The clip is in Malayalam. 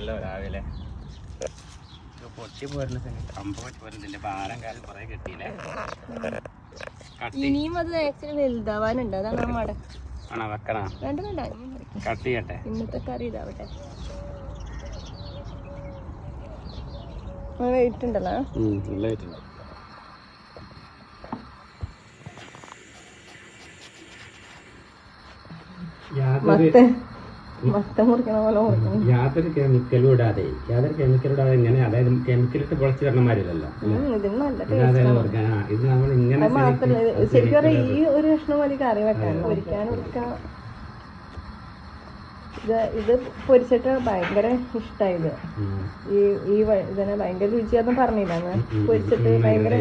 ആണല്ലോ രാവിലെ പൊട്ടി പോരുന്ന സമയത്ത് കമ്പ് പൊട്ടി പോരുന്നതിന്റെ ഭാരം കാലം കുറെ കിട്ടിയില്ലേ. ഇനിയും അത് ആക്ച്വലി വലുതാവാനുണ്ട്. അതാണ് ആ മട. ആണോ വെക്കണ വേണ്ട വേണ്ട കട്ട് ചെയ്യട്ടെ. ഇന്നത്തെ കറി ഇതാവട്ടെ. വെയിറ്റ് ഉണ്ടല്ലോ. നല്ല വെയിറ്റ് ഉണ്ട്. യാതൊരു കെമിക്കലും ഇടാതെ ഇങ്ങനെ, അതായത് കെമിക്കലിട്ട് പൊളിച്ച് വരണമാരില്ലല്ലോ. ഇത് നമ്മൾ ഇങ്ങനെ ശരിക്കും ഈ ഒരു കഷ്ണം മതി കറി വെക്കാൻ. പൊരിക്കാനൊക്കെ ഇത് പൊരിച്ചിട്ട് ഭയങ്കര ഇഷ്ടായത്. ഈ ഇതിനെ ഭയങ്കര രുചിയാന്ന് പറഞ്ഞില്ല. പൊരിച്ചിട്ട് ഭയങ്കര